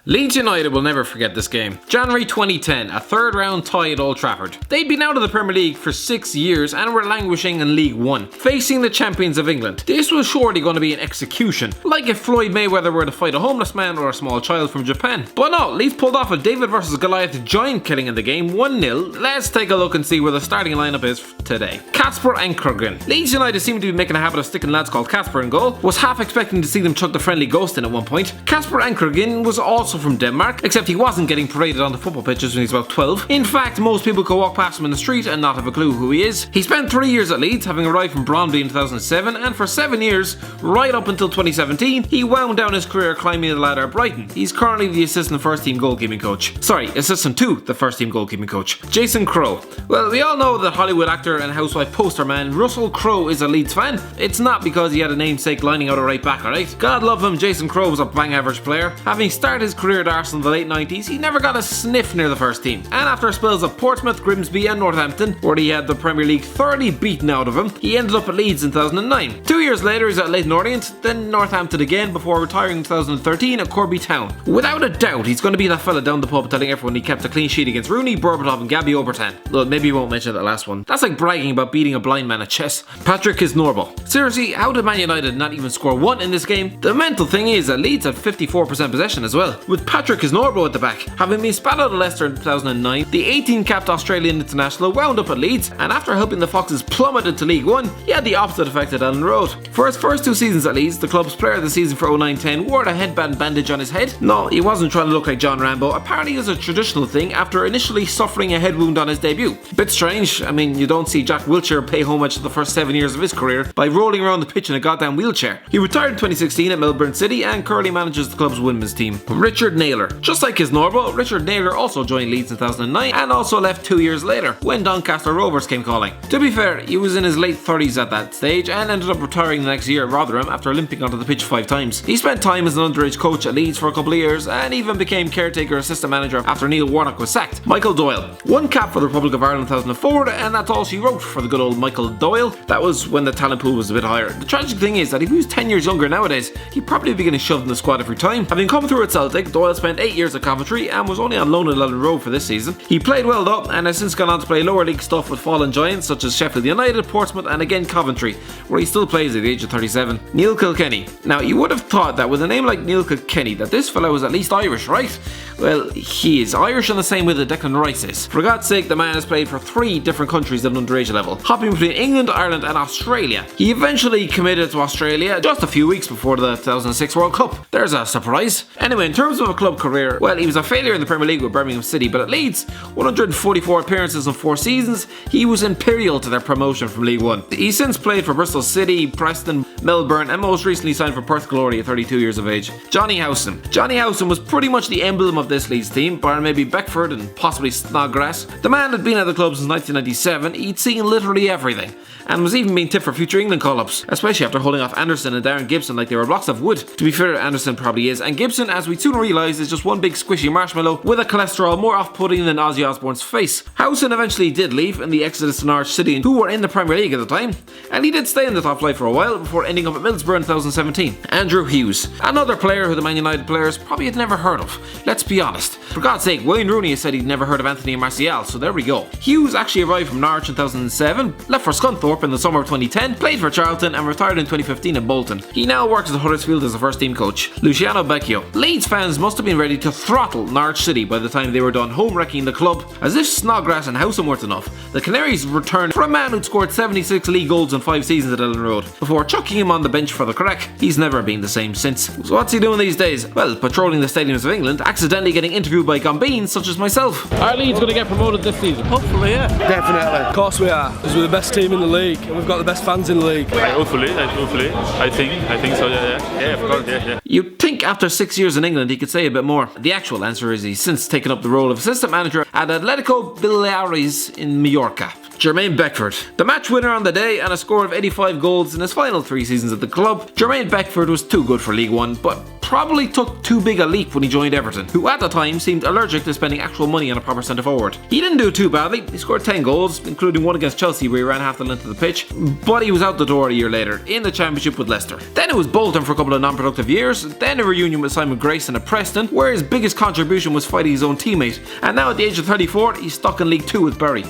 Leeds United will never forget this game. January 2010, a third round tie at Old Trafford. They'd been out of the Premier League for 6 years and were languishing in League One, facing the champions of England. This was surely going to be an execution, like if Floyd Mayweather were to fight a homeless man or a small child from Japan. But no, Leeds pulled off a David vs Goliath giant killing in the game, 1-0. Let's take a look and see where the starting lineup is today. Kasper Enkrogren. Leeds United seem to be making a habit of sticking lads called Kasper in goal. Was half expecting to see them chuck the friendly ghost in at one point. Kasper Enkrogren was also from Denmark, except he wasn't getting paraded on the football pitches when he was about 12. In fact, most people could walk past him in the street and not have a clue who he is. He spent 3 years at Leeds, having arrived from Brøndby in 2007, and for 7 years, right up until 2017, he wound down his career climbing the ladder at Brighton. He's currently the assistant first team goalkeeping coach. Sorry, assistant to the first team goalkeeping coach. Jason Crowe. Well, we all know that Hollywood actor and housewife poster man Russell Crowe is a Leeds fan. It's not because he had a namesake lining out a right back, alright? God love him, Jason Crowe was a bang average player. Having started his career at Arsenal in the late 90s, he never got a sniff near the first team. And after spells at Portsmouth, Grimsby and Northampton, where he had the Premier League thoroughly beaten out of him, he ended up at Leeds in 2009. 2 years later, he's at Leyton Orient, then Northampton again, before retiring in 2013 at Corby Town. Without a doubt, he's going to be that fella down the pub telling everyone he kept a clean sheet against Rooney, Berbatov and Gabby Obertan. Look, maybe you won't mention that last one. That's like bragging about beating a blind man at chess. Patrick Kisnorbo. Seriously, how did Man United not even score one in this game? The mental thing is that Leeds had 54% possession as well, with Patrick Kisnorbo at the back. Having been spat out of Leicester in 2009, the 18-capped Australian international wound up at Leeds, and after helping the Foxes plummet into League One, he had the opposite effect at Ellen Road. For his first 2 seasons at Leeds, the club's player of the season for 09-10 wore a headband bandage on his head. No, he wasn't trying to look like John Rambo. Apparently it was a traditional thing after initially suffering a head wound on his debut. Bit strange. I mean, you don't see Jack Wilshere pay homage to the first 7 years of his career by rolling around the pitch in a goddamn wheelchair. He retired in 2016 at Melbourne City and currently manages the club's women's team. Richard Naylor. Just like his Norbo, Richard Naylor also joined Leeds in 2009 and also left 2 years later when Doncaster Rovers came calling. To be fair, he was in his late 30s at that stage and ended up retiring the next year at Rotherham after limping onto the pitch 5 times. He spent time as an underage coach at Leeds for a couple of years and even became caretaker assistant manager after Neil Warnock was sacked. Michael Doyle. 1 cap for the Republic of Ireland in 2004 and that's all she wrote for the good old Michael Doyle. That was when the talent pool was a bit higher. The tragic thing is that if he was 10 years younger nowadays, he'd probably be getting shoved in the squad every time. Having come through at Celtic, Doyle spent 8 years at Coventry and was only on loan at Ellen Road for this season. He played well though and has since gone on to play lower league stuff with fallen giants such as Sheffield United, Portsmouth and again Coventry, where he still plays at the age of 37. Neil Kilkenny. Now you would have thought that with a name like Neil Kilkenny that this fellow was at least Irish, right? Well, he is Irish in the same way that Declan Rice is. For God's sake, the man has played for 3 different countries at underage level, hopping between England, Ireland and Australia. He eventually committed to Australia just a few weeks before the 2006 World Cup. There's a surprise. Anyway, in terms of a club career, well, he was a failure in the Premier League with Birmingham City, but at Leeds, 144 appearances in 4 seasons, he was imperial to their promotion from League One. He's since played for Bristol City, Preston, Melbourne and most recently signed for Perth Glory at 32 years of age. Johnny Howson. Johnny Howson was pretty much the emblem of this Leeds team, bar maybe Beckford and possibly Snodgrass. The man had been at the club since 1997, he'd seen literally everything, and was even being tipped for future England call-ups, especially after holding off Anderson and Darren Gibson like they were blocks of wood. To be fair, Anderson probably is, and Gibson, as we soon realise, is just one big squishy marshmallow with a cholesterol more off-putting than Ozzy Osbourne's face. Howson eventually did leave in the exodus to Norwich City, who were in the Premier League at the time, and he did stay in the top flight for a while before ending up at Middlesbrough in 2017. Andrew Hughes. Another player who the Man United players probably had never heard of. Let's be honest. For God's sake, Wayne Rooney has said he'd never heard of Anthony Martial, so there we go. Hughes actually arrived from Norwich in 2007, left for Scunthorpe in the summer of 2010, played for Charlton and retired in 2015 at Bolton. He now works at Huddersfield as a first team coach. Luciano Becchio. Leeds fans must have been ready to throttle Norwich City by the time they were done home-wrecking the club. As if Snodgrass and Howson weren't enough, the Canaries returned for a man who'd scored 76 league goals in 5 seasons at Ellen Road, before chucking him on the bench for the crack. He's never been the same since. So what's he doing these days? Well, patrolling the stadiums of England, accidentally getting interviewed by Gambins such as myself. Are Leeds going to get promoted this season? Hopefully, yeah. Definitely. Of course we are, because we're the best team in the league and we've got the best fans in the league. Hopefully, I think so, yeah, of course, yeah. You'd think after 6 years in England he could say a bit more. The actual answer is he's since taken up the role of assistant manager at Atletico Baleares in Mallorca. Jermaine Beckford. The match winner on the day and a score of 85 goals in his final 3 seasons at the club, Jermaine Beckford was too good for League One, but probably took too big a leap when he joined Everton, who at the time seemed allergic to spending actual money on a proper centre forward. He didn't do too badly, he scored 10 goals, including one against Chelsea where he ran half the length of the pitch, but he was out the door a year later, in the Championship with Leicester. Then it was Bolton for a couple of non-productive years, then a reunion with Simon Grayson at Preston, where his biggest contribution was fighting his own teammate, and now at the age of 34, he's stuck in League Two with Bury.